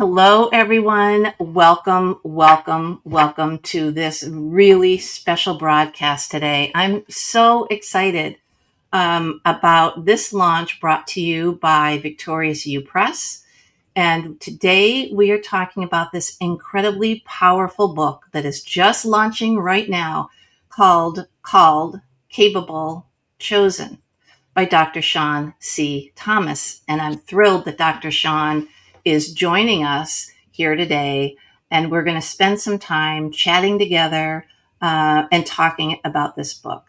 Hello, everyone. Welcome, welcome, welcome to this really special broadcast today. I'm so excited about this launch brought to you by Victorious U Press. And today we are talking about this incredibly powerful book that is just launching right now called Capable Chosen by Dr. Shawn C. Thomas. And I'm thrilled that Dr. Shawn is joining us here today. And we're going to spend some time chatting together and talking about this book.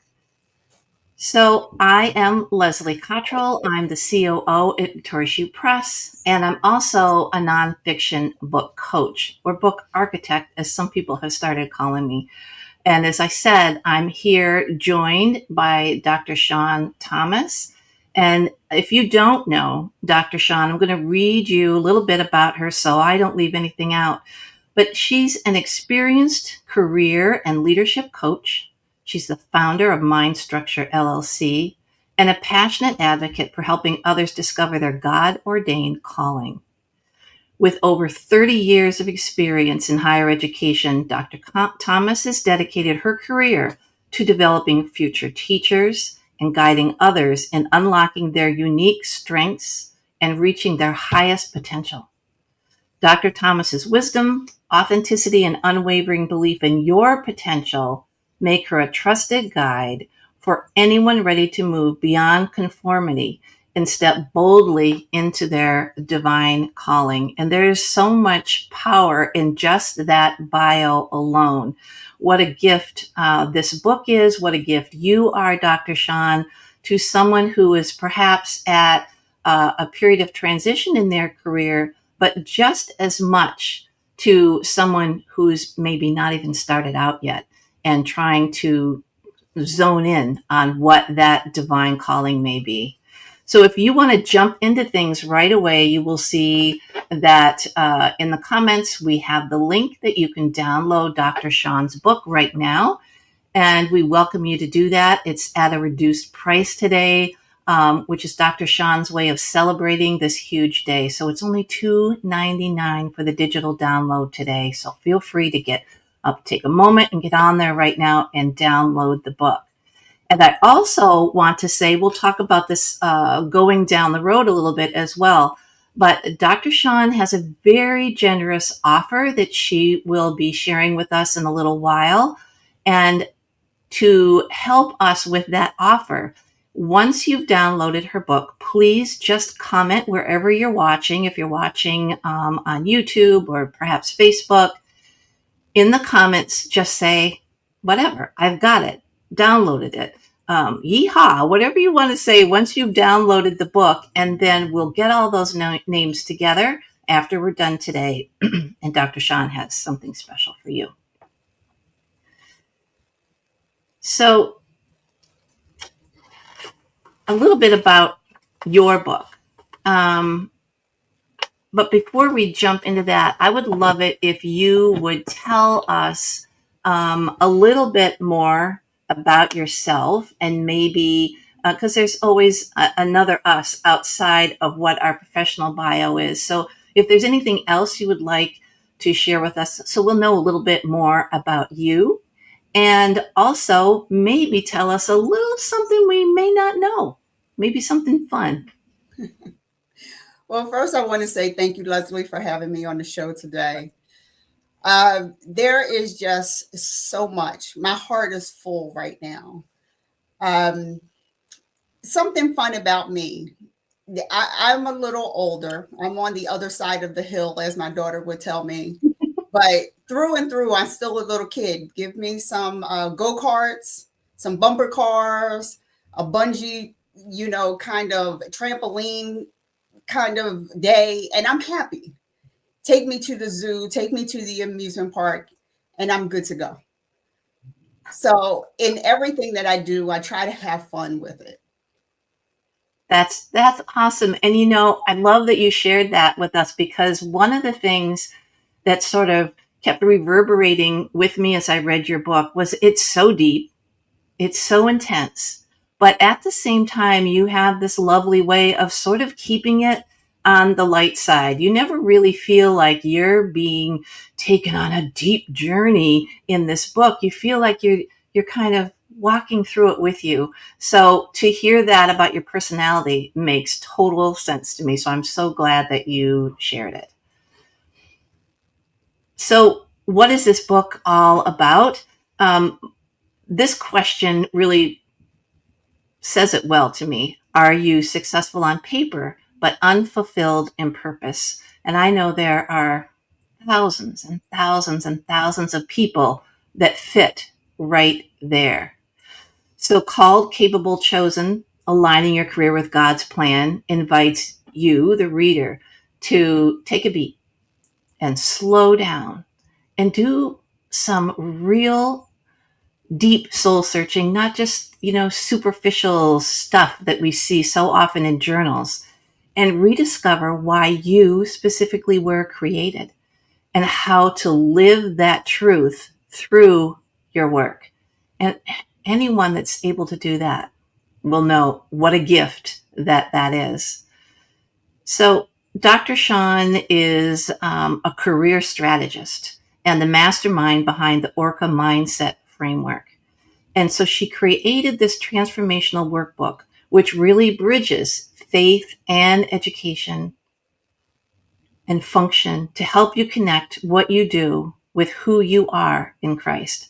So I am Leslie Cottrell. I'm the COO at Victorious U Press, and I'm also a nonfiction book coach or book architect, as some people have started calling me. And as I said, I'm here joined by Dr. Shawn Thomas. And if you don't know Dr. Shawn, I'm going to read you a little bit about her so I don't leave anything out. But she's an experienced career and leadership coach. She's the founder of Mind Structure LLC and a passionate advocate for helping others discover their God-ordained calling. With over 30 years of experience in higher education, Dr. Thomas has dedicated her career to developing future teachers and guiding others in unlocking their unique strengths and reaching their highest potential. Dr. Thomas's wisdom, authenticity, and unwavering belief in your potential make her a trusted guide for anyone ready to move beyond conformity and step boldly into their divine calling. And there's so much power in just that bio alone. What a gift this book is, what a gift you are, Dr. Shawn, to someone who is perhaps at a period of transition in their career, but just as much to someone who's maybe not even started out yet and trying to zone in on what that divine calling may be. So if you want to jump into things right away, you will see that in the comments, we have the link that you can download Dr. Shawn's book right now. And we welcome you to do that. It's at a reduced price today, which is Dr. Shawn's way of celebrating this huge day. So it's only $2.99 for the digital download today. So feel free to take a moment and get on there right now and download the book. And I also want to say, we'll talk about this going down the road a little bit as well. But Dr. Shawn has a very generous offer that she will be sharing with us in a little while. And to help us with that offer, once you've downloaded her book, please just comment wherever you're watching. If you're watching on YouTube or perhaps Facebook, in the comments, just say, whatever, I've got it, downloaded it. Yeehaw, whatever you want to say once you've downloaded the book, and then we'll get all those names together after we're done today. And Dr. Shawn has something special for you. So a little bit about your book. But before we jump into that, I would love it if you would tell us a little bit more about yourself, and maybe because there's always another us outside of what our professional bio is. So if there's anything else you would like to share with us, so we'll know a little bit more about you, and also maybe tell us a little something we may not know, maybe something fun. Well, first, I want to say thank you, Leslie, for having me on the show today. There is just so much. My heart is full right now. Um, Something fun about me. I'm a little older. I'm on the other side of the hill, as my daughter would tell me. But through and through, I'm still a little kid. Give me some go-karts, some bumper cars, a bungee, kind of trampoline kind of day, and I'm happy. Take me to the zoo, take me to the amusement park, and I'm good to go. So, in everything that I do, I try to have fun with it. That's awesome. And I love that you shared that with us, because one of the things that sort of kept reverberating with me as I read your book was it's so deep, it's so intense, but at the same time, you have this lovely way of sort of keeping it on the light side. You never really feel like you're being taken on a deep journey in this book. You feel like you're kind of walking through it with you. So to hear that about your personality makes total sense to me. So I'm so glad that you shared it. So what is this book all about? This question really says it well to me. Are you successful on paper, but unfulfilled in purpose? And I know there are thousands and thousands and thousands of people that fit right there. So, called, capable, chosen, aligning your career with God's plan invites you, the reader, to take a beat and slow down and do some real deep soul searching, not just, superficial stuff that we see so often in journals, and rediscover why you specifically were created and how to live that truth through your work. And anyone that's able to do that will know what a gift that is. So, Dr. Shawn is a career strategist and the mastermind behind the Orca Mindset Framework. And so she created this transformational workbook, which really bridges faith and education and function to help you connect what you do with who you are in Christ.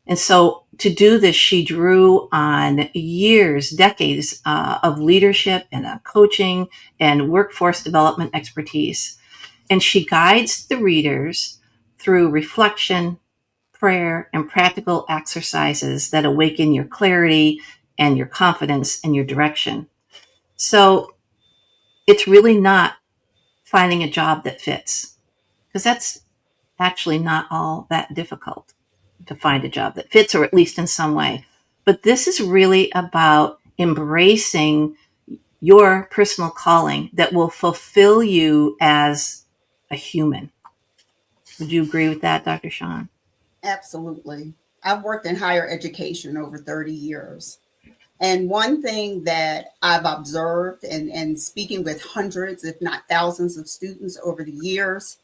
And so to do this, she drew on years, decades of leadership and coaching and workforce development expertise. And she guides the readers through reflection, prayer, and practical exercises that awaken your clarity and your confidence and your direction. So it's really not finding a job that fits, because that's actually not all that difficult to find a job that fits, or at least in some way. But this is really about embracing your personal calling that will fulfill you as a human. Would you agree with that, Dr. Shawn? Absolutely. I've worked in higher education over 30 years. And one thing that I've observed and speaking with hundreds, if not thousands of students over the years,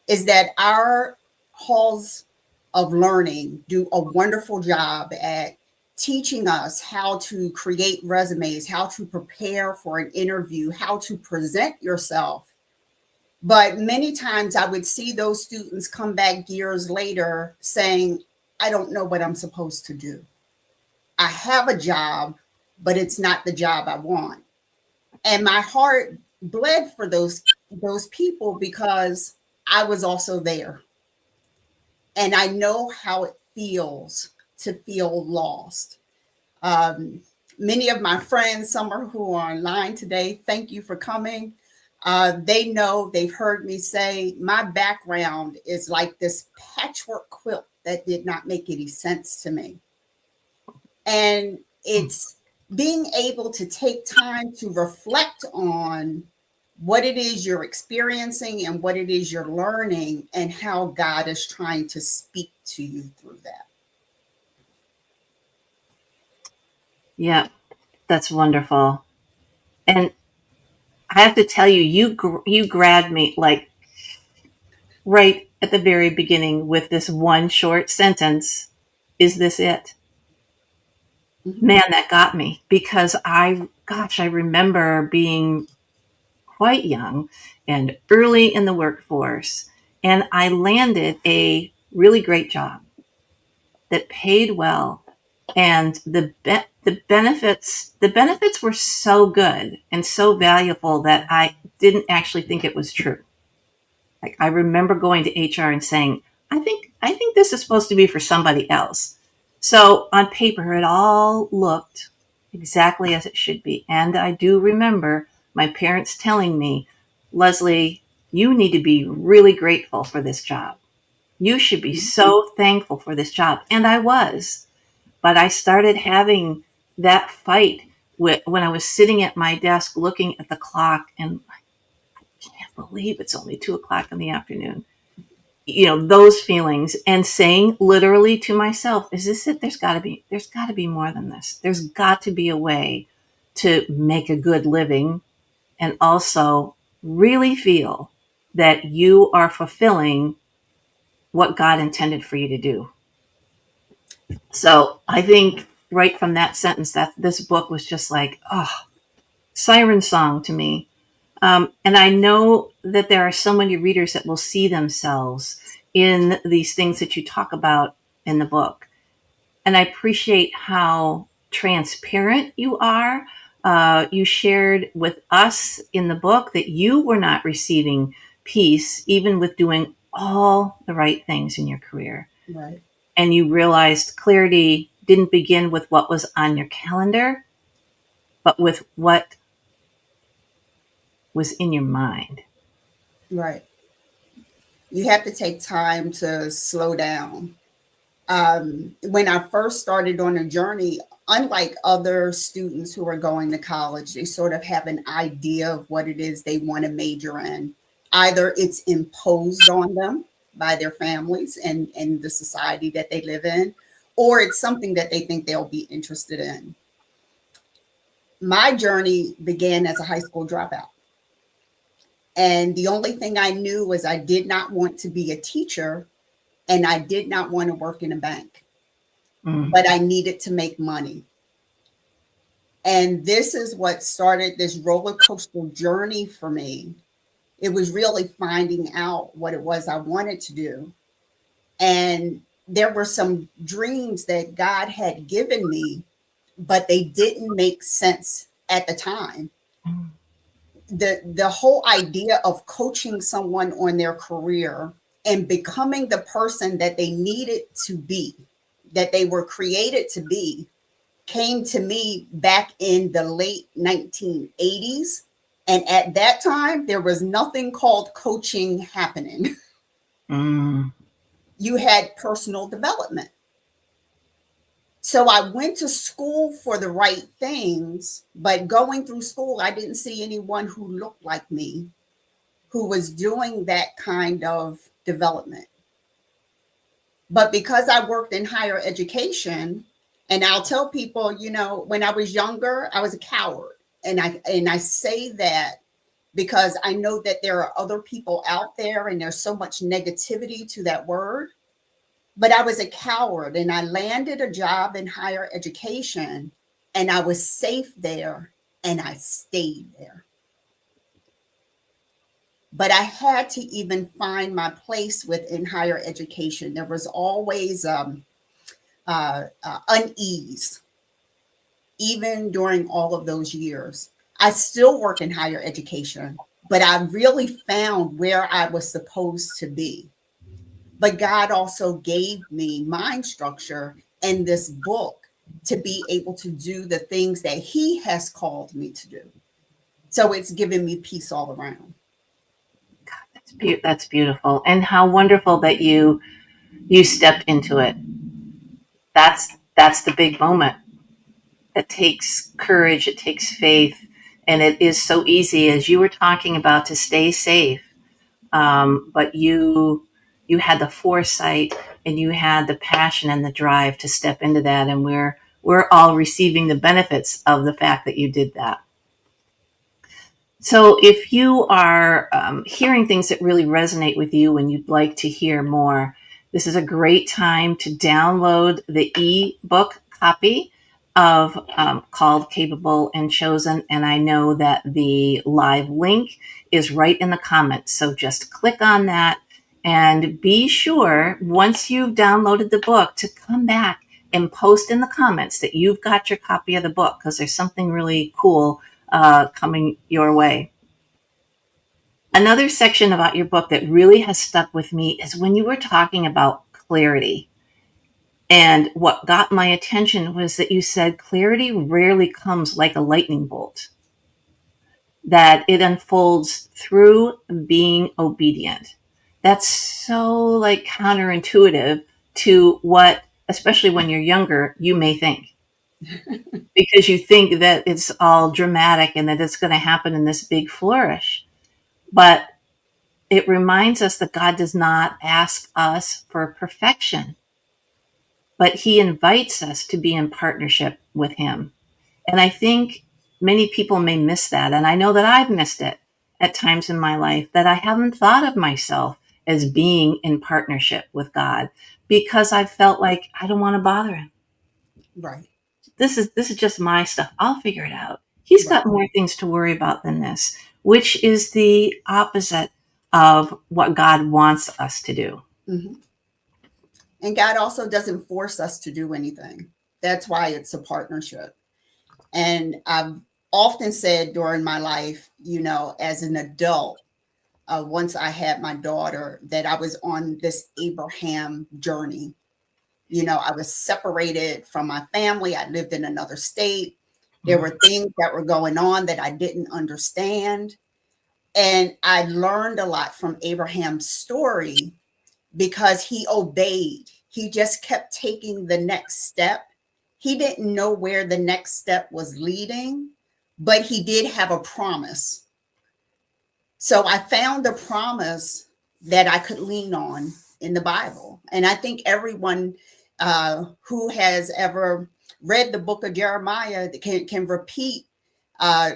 is that our halls of learning do a wonderful job at teaching us how to create resumes, how to prepare for an interview, how to present yourself. But many times I would see those students come back years later saying, I don't know what I'm supposed to do. I have a job, but it's not the job I want. And my heart bled for those people because I was also there. And I know how it feels to feel lost. Um, Many of my friends, some are who are online today, thank you for coming. They know, they've heard me say, my background is like this patchwork quilt that did not make any sense to me. And it's being able to take time to reflect on what it is you're experiencing and what it is you're learning and how God is trying to speak to you through that. Yeah, that's wonderful. And I have to tell you, you grabbed me like right at the very beginning with this one short sentence. Is this it? Mhm. Man, that got me, because I remember being quite young and early in the workforce, and I landed a really great job that paid well, and the benefits were so good and so valuable that I didn't actually think it was true. Like, I remember going to HR and saying, I think this is supposed to be for somebody else. So on paper, it all looked exactly as it should be. And I do remember my parents telling me, Leslie, you need to be really grateful for this job. You should be so thankful for this job. And I was. But I started having that fight when I was sitting at my desk looking at the clock, and I can't believe it's only 2 o'clock in the afternoon. Those feelings, and saying literally to myself, is this it? There's got to be more than this. There's got to be a way to make a good living and also really feel that you are fulfilling what God intended for you to do. So I think right from that sentence that this book was just like, oh, siren song to me. And I know that there are so many readers that will see themselves in these things that you talk about in the book. And I appreciate how transparent you are. You shared with us in the book that you were not receiving peace, even with doing all the right things in your career. Right. And you realized clarity didn't begin with what was on your calendar, but with what was in your mind. Right. You have to take time to slow down. When I first started on a journey, unlike other students who are going to college, they sort of have an idea of what it is they want to major in. Either it's imposed on them by their families and the society that they live in, or it's something that they think they'll be interested in. My journey began as a high school dropout. And the only thing I knew was I did not want to be a teacher and I did not want to work in a bank, Mm. but I needed to make money. And this is what started this roller coaster journey for me. It was really finding out what it was I wanted to do. And there were some dreams that God had given me, but they didn't make sense at the time. Mm. The whole idea of coaching someone on their career and becoming the person that they needed to be, that they were created to be, came to me back in the late 1980s. And at that time, there was nothing called coaching happening. Mm. You had personal development. So I went to school for the right things, but going through school, I didn't see anyone who looked like me who was doing that kind of development. But because I worked in higher education, and I'll tell people, when I was younger, I was a coward. And I say that because I know that there are other people out there and there's so much negativity to that word. But I was a coward and I landed a job in higher education and I was safe there and I stayed there. But I had to even find my place within higher education. There was always unease, even during all of those years. I still work in higher education, but I really found where I was supposed to be. But God also gave me mind structure and this book to be able to do the things that He has called me to do. So it's given me peace all around. That's beautiful, and how wonderful that you stepped into it. That's the big moment. It takes courage. It takes faith, and it is so easy, as you were talking about, to stay safe. But you had the foresight and you had the passion and the drive to step into that, and we're all receiving the benefits of the fact that you did that. So, if you are hearing things that really resonate with you and you'd like to hear more, this is a great time to download the ebook copy of called Capable and Chosen. And I know that the live link is right in the comments. So just click on that and be sure, once you've downloaded the book, to come back and post in the comments that you've got your copy of the book, because there's something really cool coming your way. Another section about your book that really has stuck with me is when you were talking about clarity. And what got my attention was that you said clarity rarely comes like a lightning bolt, that it unfolds through being obedient. That's so like counterintuitive to what, especially when you're younger, you may think, because you think that it's all dramatic and that it's going to happen in this big flourish. But it reminds us that God does not ask us for perfection, but He invites us to be in partnership with Him. And I think many people may miss that. And I know that I've missed it. at times in my life that I haven't thought of myself as being in partnership with God because I felt like I don't want to bother him. Right. This is just my stuff. I'll figure it out. He's Right. got more things to worry about than this, which is the opposite of what God wants us to do. Hmm. And God also doesn't force us to do anything. That's why it's a partnership. And I've often said during my life, as an adult, once I had my daughter, that I was on this Abraham journey. I was separated from my family. I lived in another state. There were things that were going on that I didn't understand. And I learned a lot from Abraham's story because he obeyed. He just kept taking the next step. He didn't know where the next step was leading, but he did have a promise. So I found a promise that I could lean on in the Bible. And I think everyone who has ever read the book of Jeremiah can repeat uh,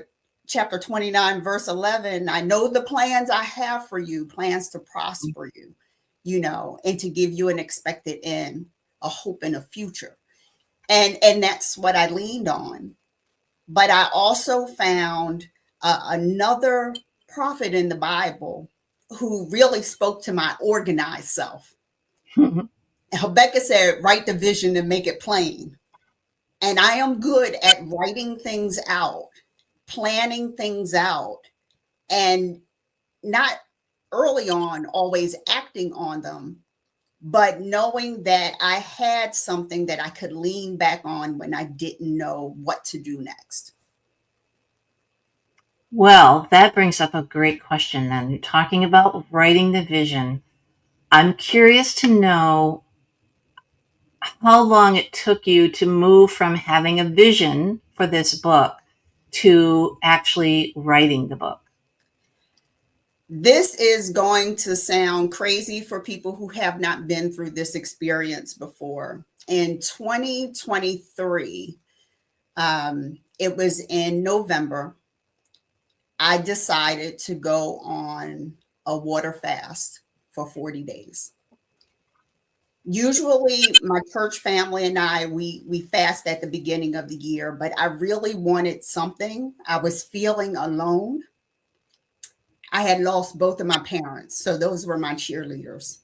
chapter 29, verse 11. I know the plans I have for you, plans to prosper you, and to give you an expected end, a hope and a future. And that's what I leaned on. But I also found another prophet in the Bible who really spoke to my organized self. Habakkuk said, write the vision and make it plain. And I am good at writing things out, planning things out, and not early on always acting on them, but knowing that I had something that I could lean back on when I didn't know what to do next. Well, that brings up a great question then. You're talking about writing the vision. I'm curious to know how long it took you to move from having a vision for this book to actually writing the book. This is going to sound crazy for people who have not been through this experience before. In 2023, it was in November, I decided to go on a water fast for 40 days. Usually my church family and I, we fast at the beginning of the year, but I really wanted something. I was feeling alone. I had lost both of my parents, so those were my cheerleaders.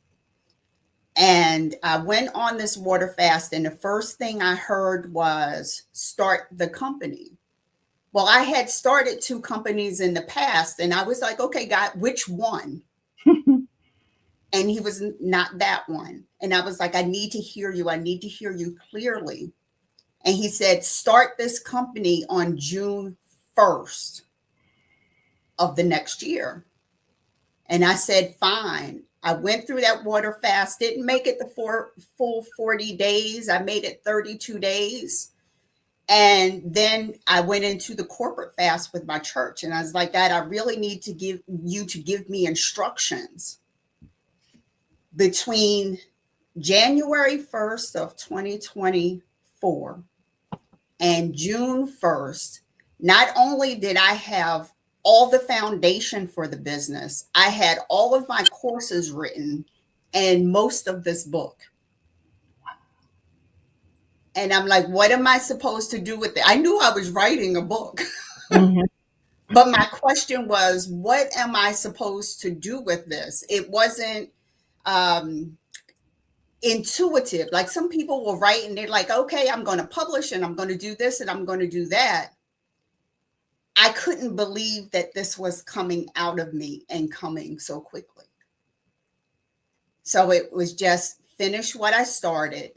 And I went on this water fast, and the first thing I heard was start the company. Well, I had started two companies in the past, and I was like, okay, God, which one? And he was not that one. And I was like, I need to hear you. I need to hear you clearly. And he said, start this company on June 1st of the next year. And I said, fine. I went through that water fast, didn't make it the full 40 days. I made it 32 days. And then I went into the corporate fast with my church. And I was like, God, I really need to give me instructions between January 1st of 2024 and June 1st. Not only did I have all the foundation for the business, I had all of my courses written and most of this book. And I'm like, what am I supposed to do with it? I knew I was writing a book. Mhm. But my question was, what am I supposed to do with this? It wasn't um, intuitive. Like some people will write and they're like, okay, I'm going to publish and I'm going to do this and I'm going to do that. I couldn't believe that this was coming out of me and coming so quickly. So it was just finish what I started.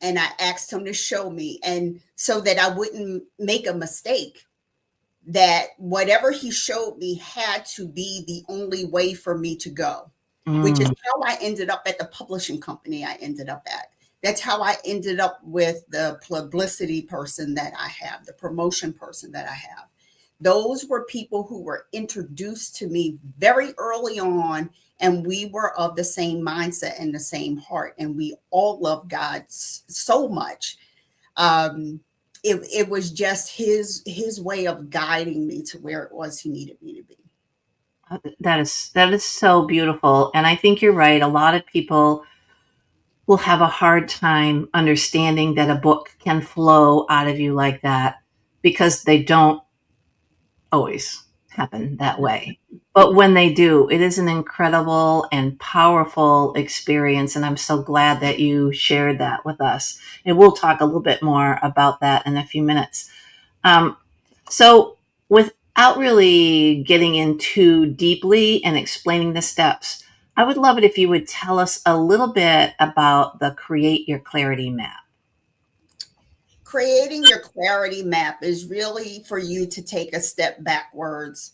And I asked him to show me, and so that I wouldn't make a mistake, that whatever he showed me had to be the only way for me to go, which is Mm. how I ended up at the publishing company I ended up at. That's how I ended up with the publicity person that I have, the promotion person that I have. Those were people who were introduced to me very early on, and we were of the same mindset and the same heart, and we all love God so much. Um, it was just his way of guiding me to where it was he needed me to be. That is so beautiful. And I think you're right. A lot of people will have a hard time understanding that a book can flow out of you like that because they don't always happen that way. But when they do, it is an incredible and powerful experience. And I'm so glad that you shared that with us. And we'll talk a little bit more about that in a few minutes. Um, so, without really getting into deeply and explaining the steps, I would love it if you would tell us a little bit about the Create Your Clarity Map. Creating your clarity map is really for you to take a step backwards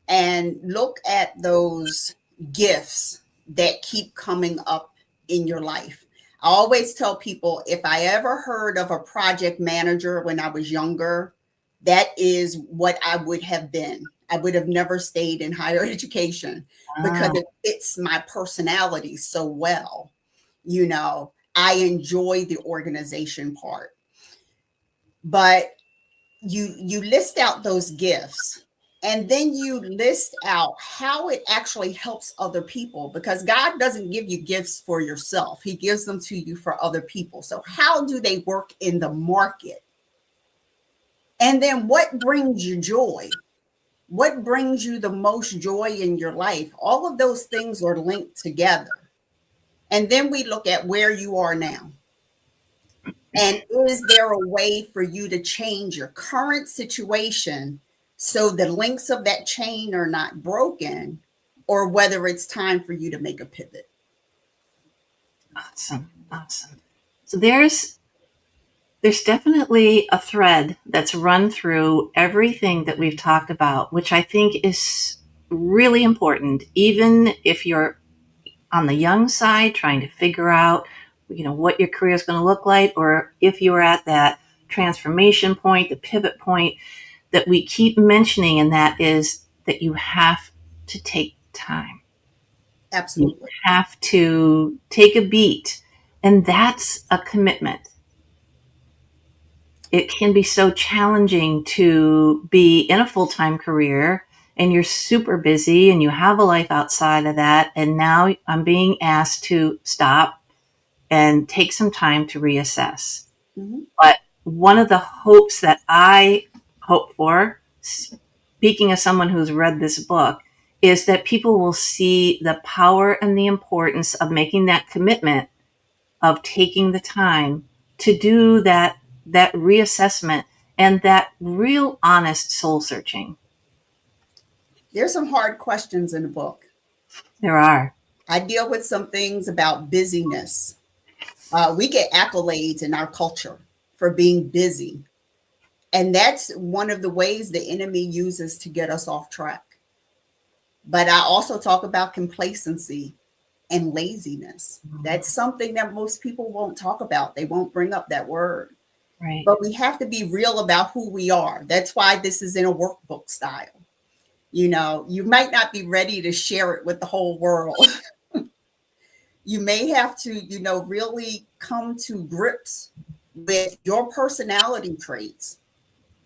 and look at those gifts that keep coming up in your life. I always tell people if I ever heard of a project manager when I was younger, that is what I would have been. I would have never stayed in higher education because Ah, it fits my personality so well. You know, I enjoy the organization part. But you list out those gifts, and then you list out how it actually helps other people, because God doesn't give you gifts for yourself. He gives them to you for other people. So how do they work in the market? And then what brings you joy? What brings you the most joy in your life? All of those things are linked together. And then we look at where you are now. And is there a way for you to change your current situation so the links of that chain are not broken, or whether it's time for you to make a pivot? awesome. Awesome. So there's definitely a thread that's run through everything that we've talked about, which I think is really important, even if you're on the young side trying to figure out, what your career is going to look like, or if you're at that transformation point, the pivot point that we keep mentioning, and that is that you have to take time. You Absolutely. have to take a beat, and that's a commitment. It can be so challenging to be in a full time career and you're super busy and you have a life outside of that. And now I'm being asked to stop and take some time to reassess. Mhm. But one of the hopes that I hope for, speaking as someone who's read this book, is that people will see the power and the importance of making that commitment, of taking the time to do that reassessment and that real honest soul searching. There's some hard questions in the book. There are. I deal with some things about busyness. We get accolades in our culture for being busy. And that's one of the ways the enemy uses to get us off track. But I also talk about complacency and laziness. That's something that most people won't talk about. They won't bring up that word. Right. But we have to be real about who we are. That's why this is in a workbook style. You know, you might not be ready to share it with the whole world. You may have to, really come to grips with your personality traits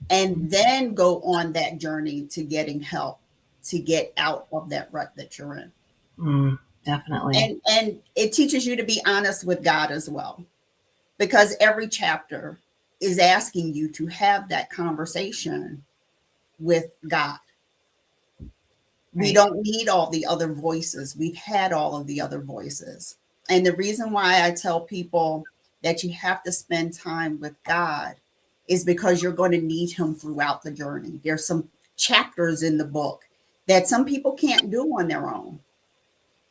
and then go on that journey to getting help to get out of that rut that you're in. Definitely. And it teaches you to be honest with God as well, because every chapter is asking you to have that conversation with God. We Right. don't need all the other voices. We've had all of the other voices. And the reason why I tell people that you have to spend time with God is because you're going to need him throughout the journey. There's some chapters in the book that some people can't do on their own.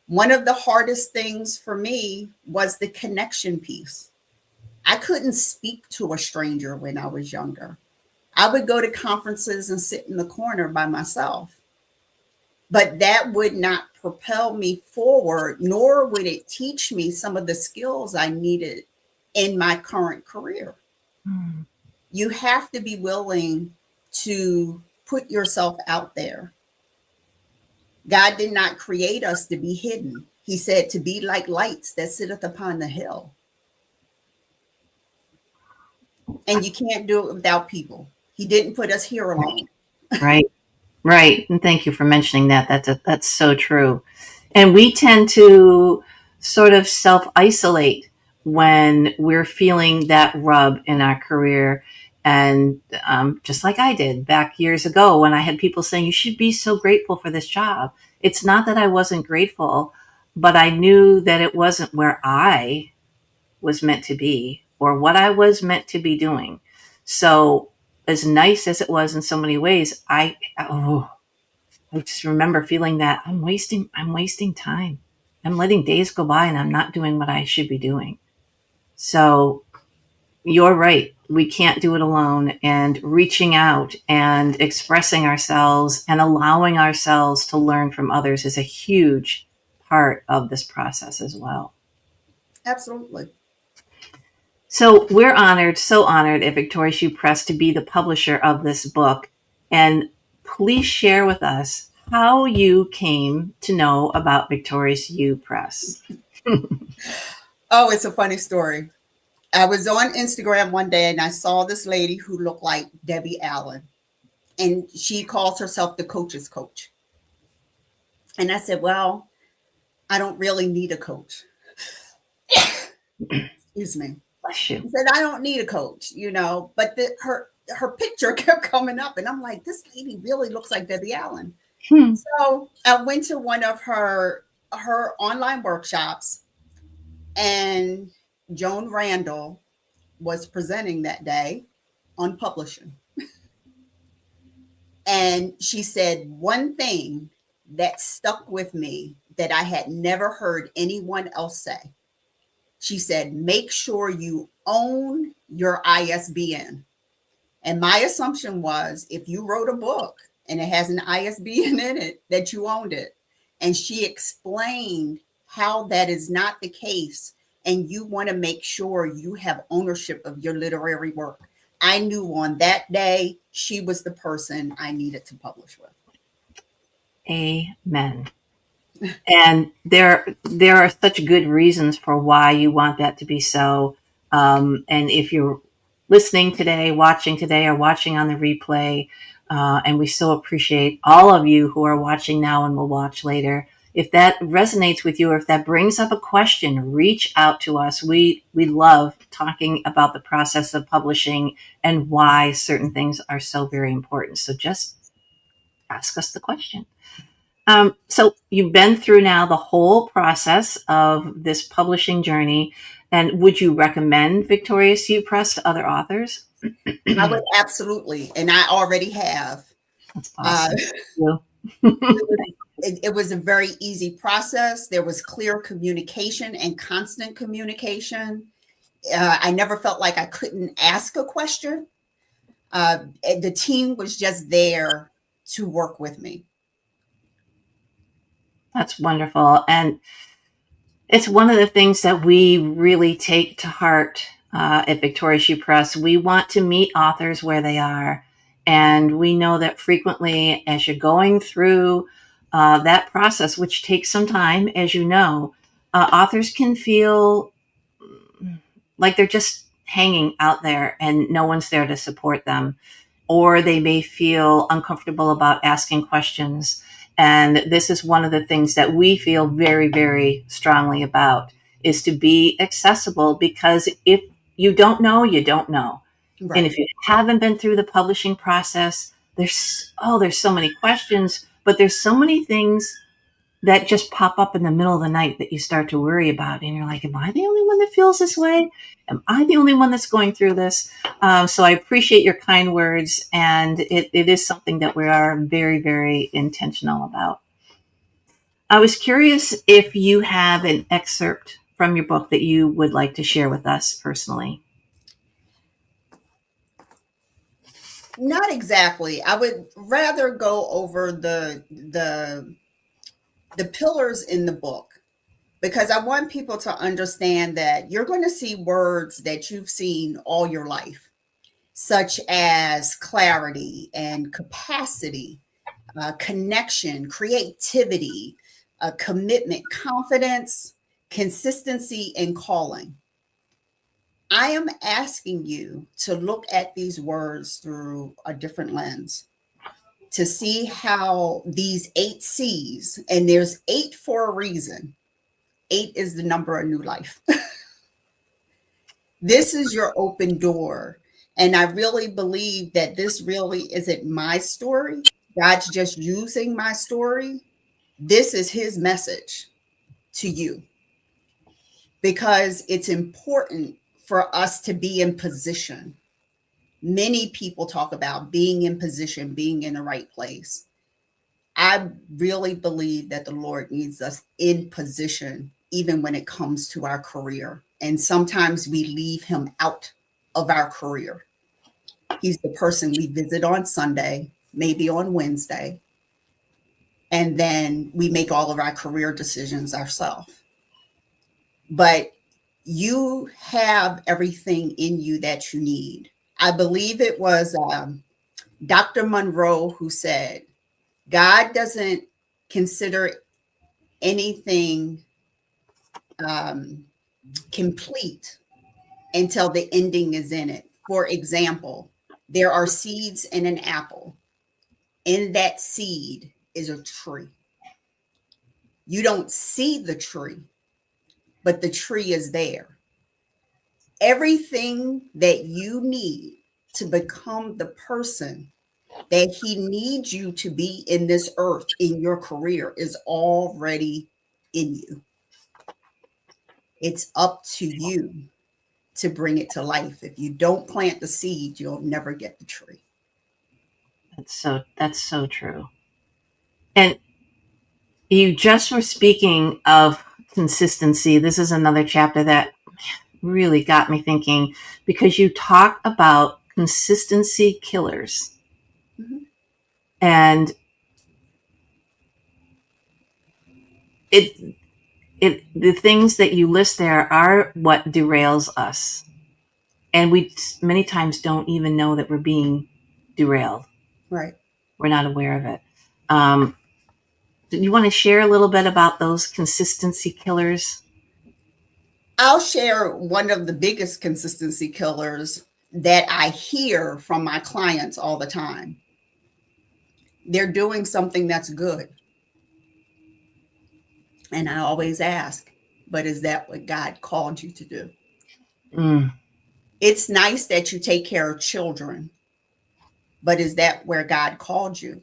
One of the hardest things for me was the connection piece. I couldn't speak to a stranger when I was younger. I would go to conferences and sit in the corner by myself, but that would not propel me forward, nor would it teach me some of the skills I needed in my current career. Mm. You have to be willing to put yourself out there. God did not create us to be hidden. He said to be like lights that sitteth upon the hill. And you can't do it without people. He didn't put us here Right. alone. Right. Right. And thank you for mentioning that. That's so true. And we tend to sort of self isolate when we're feeling that rub in our career. And just like I did back years ago when I had people saying, you should be so grateful for this job. It's not that I wasn't grateful, but I knew that it wasn't where I was meant to be or what I was meant to be doing. So, as nice as it was in so many ways, I just remember feeling that I'm wasting time. I'm letting days go by and I'm not doing what I should be doing. So you're right. We can't do it alone, and reaching out and expressing ourselves and allowing ourselves to learn from others is a huge part of this process as well. Absolutely. So we're honored, so honored at Victorious You Press to be the publisher of this book. And please share with us how you came to know about Victorious You Press. Oh, it's a funny story. I was on Instagram one day and I saw this lady who looked like Debbie Allen, and she calls herself the coach's coach. And I said, well, I don't really need a coach. Excuse me. Bless you. I said, I don't need a coach, you know, but her picture kept coming up, and I'm like, this lady really looks like Debbie Allen. Hmm. So I went to one of her online workshops, and Joan Randall was presenting that day on publishing. And she said one thing that stuck with me that I had never heard anyone else say. She said, make sure you own your ISBN. And my assumption was if you wrote a book and it has an ISBN in it, that you owned it. And she explained how that is not the case. And you want to make sure you have ownership of your literary work. I knew on that day she was the person I needed to publish with. Amen. And there are such good reasons for why you want that to be so. And if you're listening today, watching today, or watching on the replay, and we so appreciate all of you who are watching now and will watch later. If that resonates with you, or if that brings up a question, reach out to us. We love talking about the process of publishing and why certain things are so very important. So just ask us the question. So you've been through now the whole process of this publishing journey, and would you recommend Victorious You Press to other authors? I would absolutely, and I already have. That's Uh, awesome. You. it was a very easy process. There was clear communication and constant communication. I never felt like I couldn't ask a question. The team was just there to work with me. That's wonderful. And it's one of the things that we really take to heart at Victorious You Press. We want to meet authors where they are. And we know that frequently, as you're going through that process, which takes some time, as you know, authors can feel like they're just hanging out there and no one's there to support them. Or they may feel uncomfortable about asking questions. And this is one of the things that we feel very, very strongly about, is to be accessible, because if you don't know, you don't know. And Right. if you haven't been through the publishing process, there's so many questions, but there's so many things that just pop up in the middle of the night that you start to worry about. And you're like, am I the only one that feels this way? Am I the only one that's going through this? So I appreciate your kind words. And it is something that we are very, very intentional about. I was curious if you have an excerpt from your book that you would like to share with us personally. Not exactly. I would rather go over the pillars in the book, because I want people to understand that you're going to see words that you've seen all your life, such as clarity and capacity, connection, creativity, commitment, confidence, consistency, and calling. I am asking you to look at these words through a different lens, to see how these 8 C's, and there's 8 for a reason. 8 is the number of new life. This is your open door. And I really believe that this really isn't my story. God's just using my story. This is his message to you because it's important for us to be in position. Many people talk about being in position, being in the right place. I really believe that the Lord needs us in position, even when it comes to our career. And sometimes we leave him out of our career. He's the person we visit on Sunday, maybe on Wednesday, and then we make all of our career decisions ourselves. But you have everything in you that you need. I believe it was Dr. Monroe who said, God doesn't consider anything complete until the ending is in it. For example, there are seeds in an apple. In that seed is a tree. You don't see the tree, but the tree is there. Everything that you need to become the person that he needs you to be in this earth, in your career, is already in you. It's up to you to bring it to life. If you don't plant the seed, you'll never get the tree. That's so true. And you just were speaking of consistency. This is another chapter that really got me thinking because you talk about consistency killers. Mm-hmm. And the things that you list there are what derails us. And we many times don't even know that we're being derailed. Right. We're not aware of it. Do you want to share a little bit about those consistency killers? I'll share one of the biggest consistency killers that I hear from my clients all the time. They're doing something that's good. And I always ask, but is that what God called you to do? Mm. It's nice that you take care of children, but is that where God called you?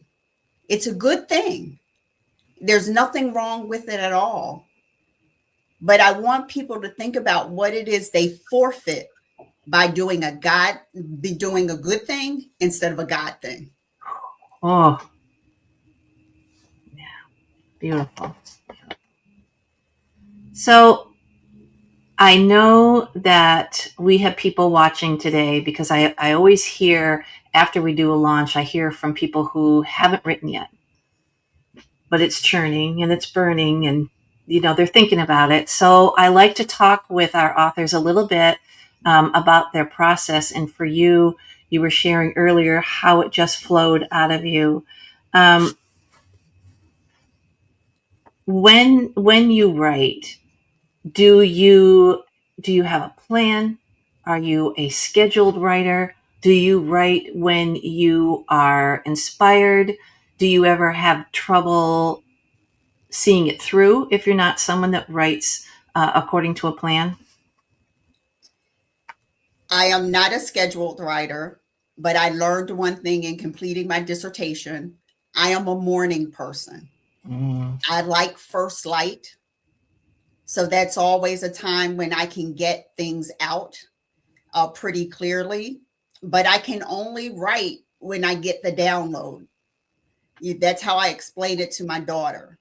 It's a good thing. There's nothing wrong with it at all. But I want people to think about what it is they forfeit by doing a good thing instead of a God thing. Oh, yeah, beautiful. So I know that we have people watching today because I always hear after we do a launch, I hear from people who haven't written yet, but it's churning and it's burning and they're thinking about it. So I like to talk with our authors a little bit about their process. And for you, you were sharing earlier how it just flowed out of you. Um, when you write, do you have a plan? Are you a scheduled writer? Do you write when you are inspired? Do you ever have trouble seeing it through if you're not someone that writes according to a plan? I am not a scheduled writer, but I learned one thing in completing my dissertation. I am a morning person. Mm. I like first light. So that's always a time when I can get things out pretty clearly. But I can only write when I get the download. That's how I explained it to my daughter.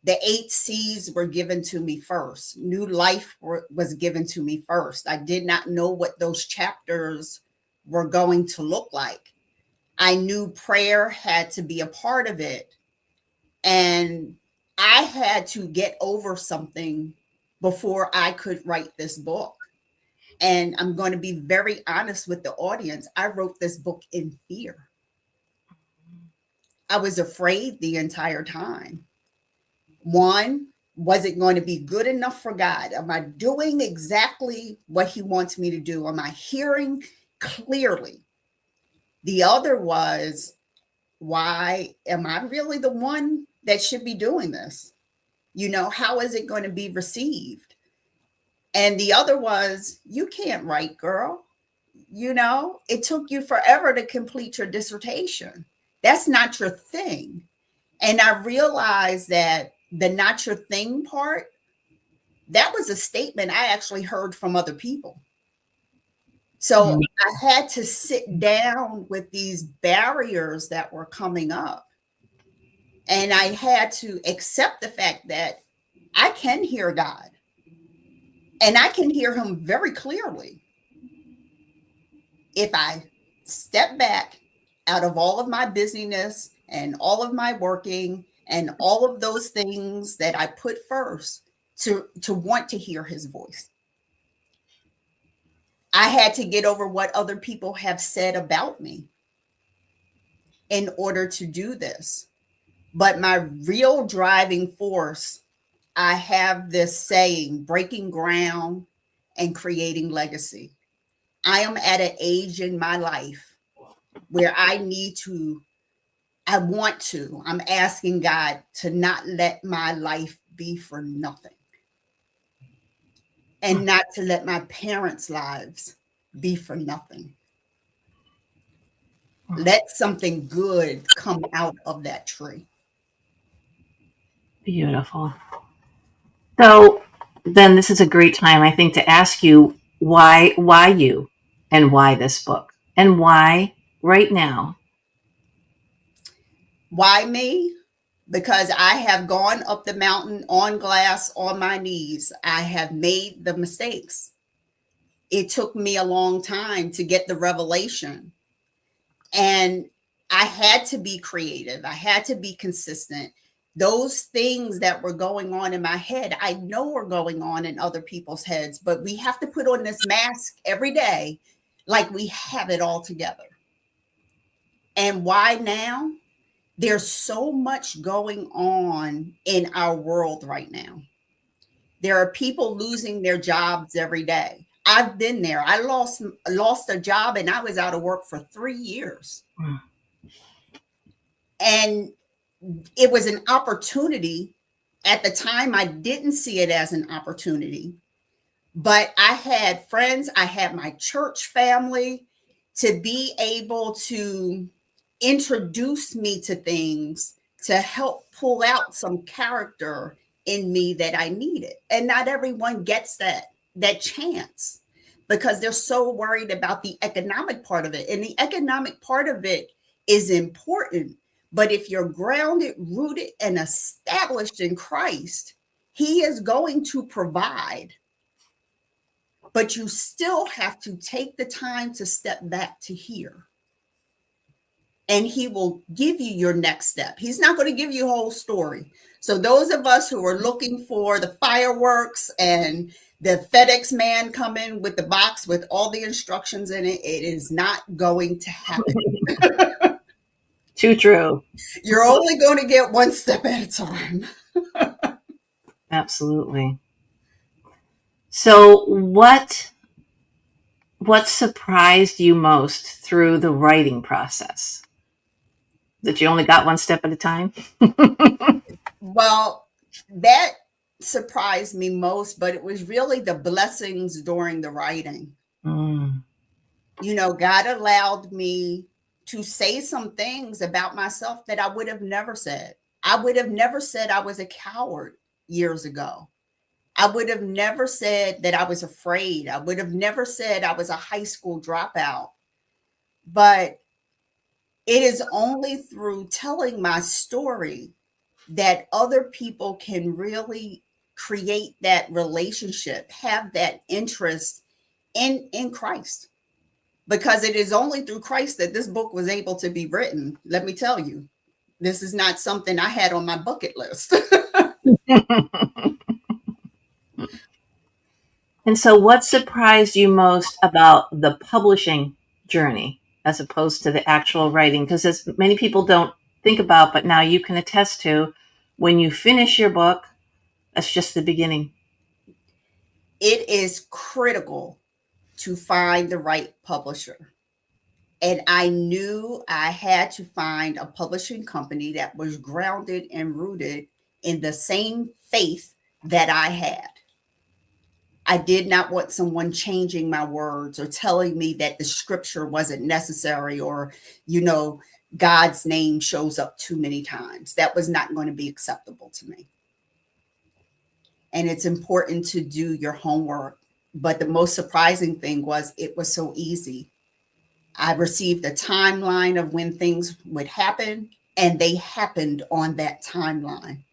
The 8 C's were given to me first. New life was given to me first. I did not know what those chapters were going to look like. I knew prayer had to be a part of it. And I had to get over something before I could write this book. And I'm going to be very honest with the audience. I wrote this book in fear. I was afraid the entire time. One, was it going to be good enough for God? Am I doing exactly what he wants me to do? Am I hearing clearly? The other was, why am I really the one that should be doing this? How is it going to be received? And the other was, you can't write, girl. It took you forever to complete your dissertation. That's not your thing. And I realized that the not your thing part, that was a statement I actually heard from other people. So I had to sit down with these barriers that were coming up. And I had to accept the fact that I can hear God and I can hear him very clearly if I step back out of all of my busyness and all of my working and all of those things that I put first to want to hear his voice. I had to get over what other people have said about me in order to do this. But my real driving force, I have this saying, breaking ground and creating legacy. I am at an age in my life where I'm asking God to not let my life be for nothing and not to let my parents' lives be for nothing. Let something good come out of that tree. Beautiful. So then this is a great time, I think, to ask you why you and why this book and why right now. Why me? Because I have gone up the mountain on glass on my knees. I have made the mistakes. It took me a long time to get the revelation. And I had to be creative. I had to be consistent. Those things that were going on in my head, I know were going on in other people's heads, but we have to put on this mask every day like we have it all together. And why now? There's so much going on in our world right now. There are people losing their jobs every day. I've been there. I lost a job and I was out of work for 3 years. And it was an opportunity. At the time, I didn't see it as an opportunity, but I had friends, I had my church family to be able to introduce me to things to help pull out some character in me that I needed. And not everyone gets that chance because they're so worried about the economic part of it. And the economic part of it is important. But if you're grounded, rooted, and established in Christ, he is going to provide. But you still have to take the time to step back to hear. And he will give you your next step. He's not going to give you a whole story. So those of us who are looking for the fireworks and the FedEx man coming with the box with all the instructions in it, it is not going to happen. Too true. You're only going to get one step at a time. Absolutely. So what surprised you most through the writing process? That you only got one step at a time? Well, that surprised me most, but it was really the blessings during the writing. Mm. God allowed me to say some things about myself that I would have never said. I would have never said I was a coward years ago. I would have never said that I was afraid. I would have never said I was a high school dropout. But it is only through telling my story that other people can really create that relationship, have that interest in Christ. Because it is only through Christ that this book was able to be written. Let me tell you, this is not something I had on my bucket list. And so, what surprised you most about the publishing journey as opposed to the actual writing? Because as many people don't think about, but now you can attest to, when you finish your book, that's just the beginning. It is critical to find the right publisher. And I knew I had to find a publishing company that was grounded and rooted in the same faith that I had. I did not want someone changing my words or telling me that the scripture wasn't necessary, or, you know, God's name shows up too many times. That was not going to be acceptable to me. And it's important to do your homework. But the most surprising thing was it was so easy. I received a timeline of when things would happen, and they happened on that timeline.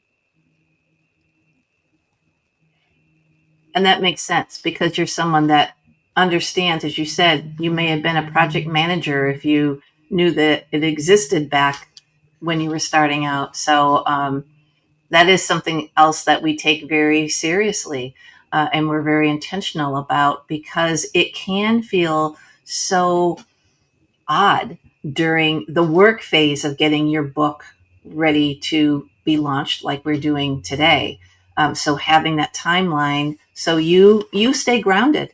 And that makes sense because you're someone that understands, as you said, you may have been a project manager if you knew that it existed back when you were starting out. So that is something else that we take very seriously, and we're very intentional about, because it can feel so odd during the work phase of getting your book ready to be launched, like we're doing today. So having that timeline, so you stay grounded.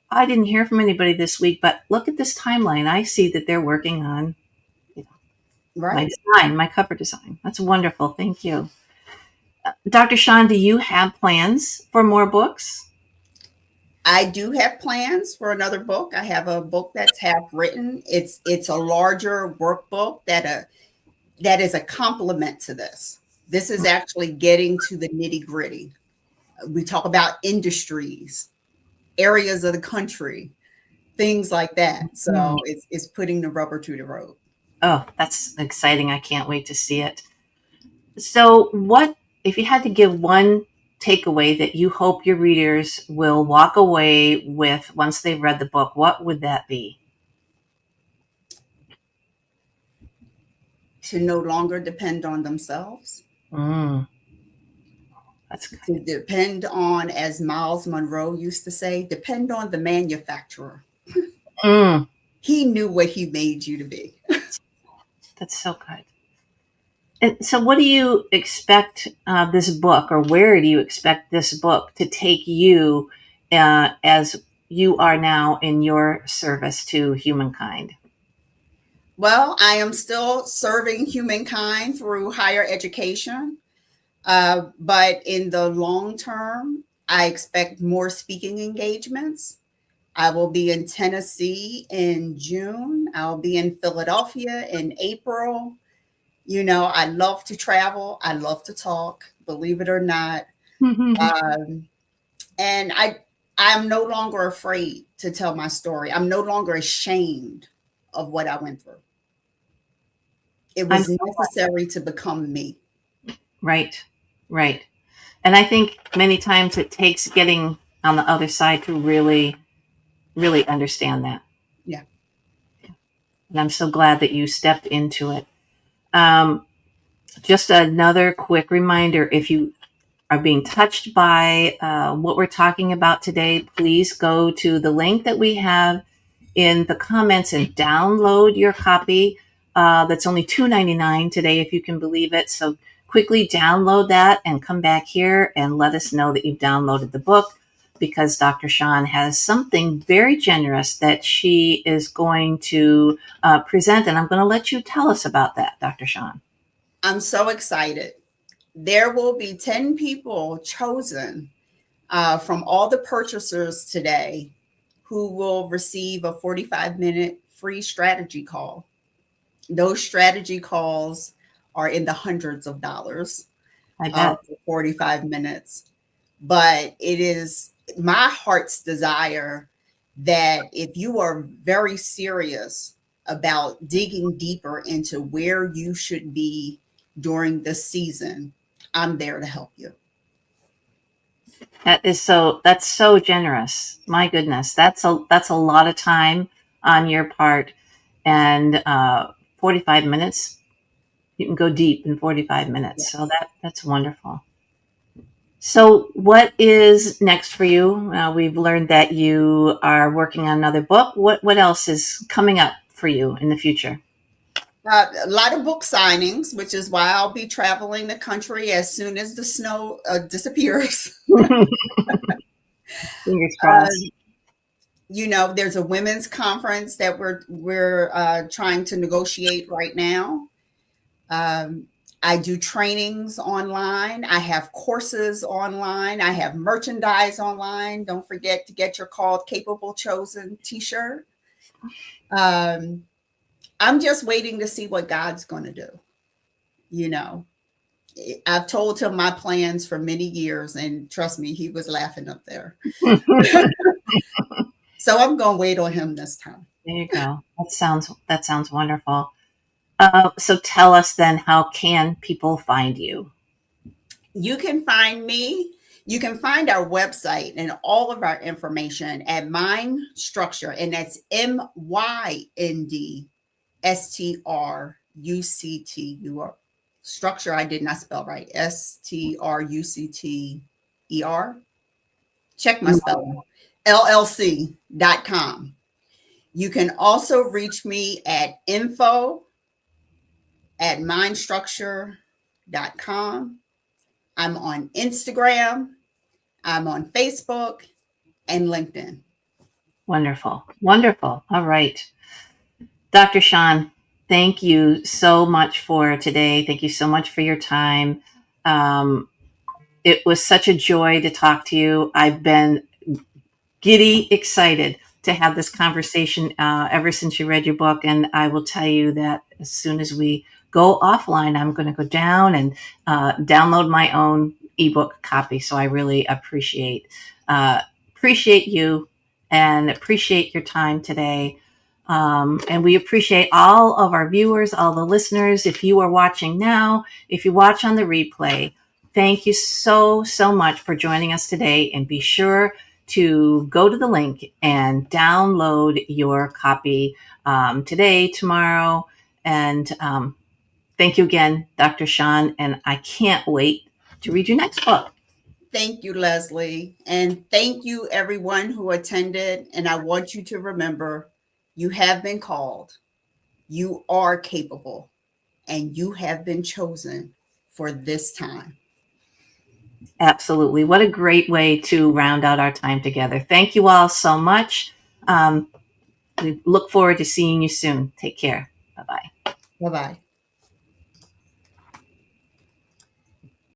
I didn't hear from anybody this week, but look at this timeline. I see that they're working on, you know, my Right. design, my cover design. That's wonderful. Thank you. Dr. Shawn, do you have plans for more books? I do have plans for another book. I have a book that's half written. It's a larger workbook that is a complement to this. This is actually getting to the nitty gritty. We talk about industries, areas of the country, things like that. Hmm. So it's putting the rubber to the road. Oh, that's exciting. I can't wait to see it. So, what if you had to give one takeaway that you hope your readers will walk away with once they've read the book? What would that be? To no longer depend on themselves, Mm, that's good. to depend on, as Miles Monroe used to say, depend on the manufacturer. Mm, He knew what he made you to be. that's so good. And so, what do you expect this book, or where do you expect this book to take you as you are now in your service to humankind? Well, I am still serving humankind through higher education, but in the long term, I expect more speaking engagements. I will be in Tennessee in June. I'll be in Philadelphia in April. You know, I love to travel. I love to talk, believe it or not. Um, and I'm no longer afraid to tell my story. I'm no longer ashamed of what I went through. It I'm was necessary to become me. right, right. And I think many times it takes getting on the other side to really understand that. Yeah. And I'm so glad that you stepped into it. Um, just another quick reminder, if you are being touched by what we're talking about today, please go to the link that we have in the comments and download your copy. That's only $2.99 today, if you can believe it. So quickly download that and come back here and let us know that you've downloaded the book, because Dr. Shawn has something very generous that she is going to present. And I'm going to let you tell us about that, Dr. Shawn. I'm so excited. There will be 10 people chosen from all the purchasers today who will receive a 45-minute free strategy call. Those strategy calls are in the hundreds of dollars I bet. for 45 minutes. But it is my heart's desire that if you are very serious about digging deeper into where you should be during this season, I'm there to help you. That's so generous. My goodness. That's a lot of time on your part. And 45 minutes, you can go deep in 45 minutes. So Yes. that's wonderful. So what is next for you? We've learned that you are working on another book. What else is coming up for you in the future? A lot of book signings, which is why I'll be traveling the country as soon as the snow disappears. Fingers Uh, crossed. There's a women's conference that we're trying to negotiate right now. Um, I do trainings online. I have courses online. I have merchandise online. Don't forget to get your Called Capable Chosen t-shirt. Um, I'm just waiting to see what God's going to do. You know, I've told him my plans for many years, and trust me, he was laughing up there. So I'm going to wait on him this time. There you go. That sounds wonderful. So tell us then, how can people find you? You can find me. You can find our website and all of our information at Mind Structure, and that's MYNDSTRUCTUR. Structure, I did not spell right. STRUCTER. Check my spelling. LLC.com. You can also reach me at info@mindstructure.com. I'm on Instagram, I'm on Facebook, and LinkedIn. Wonderful. Wonderful. All right. Dr. Shawn, thank you so much for today. Thank you so much for your time. Um, it was such a joy to talk to you. I've been giddy excited to have this conversation ever since you read your book. And I will tell you that as soon as we go offline, I'm going to go down and download my own ebook copy. So I really appreciate you and appreciate your time today. And we appreciate all of our viewers, all the listeners. If you are watching now, if you watch on the replay, thank you so, so much for joining us today. And be sure to go to the link and download your copy today, tomorrow. And thank you again, Dr. Shawn. And I can't wait to read your next book. Thank you, Leslie. And thank you, everyone who attended. And I want you to remember, you have been called, you are capable, and you have been chosen for this time. Absolutely. What a great way to round out our time together. Thank you all so much. We look forward to seeing you soon. Take care. Bye-bye. Bye-bye.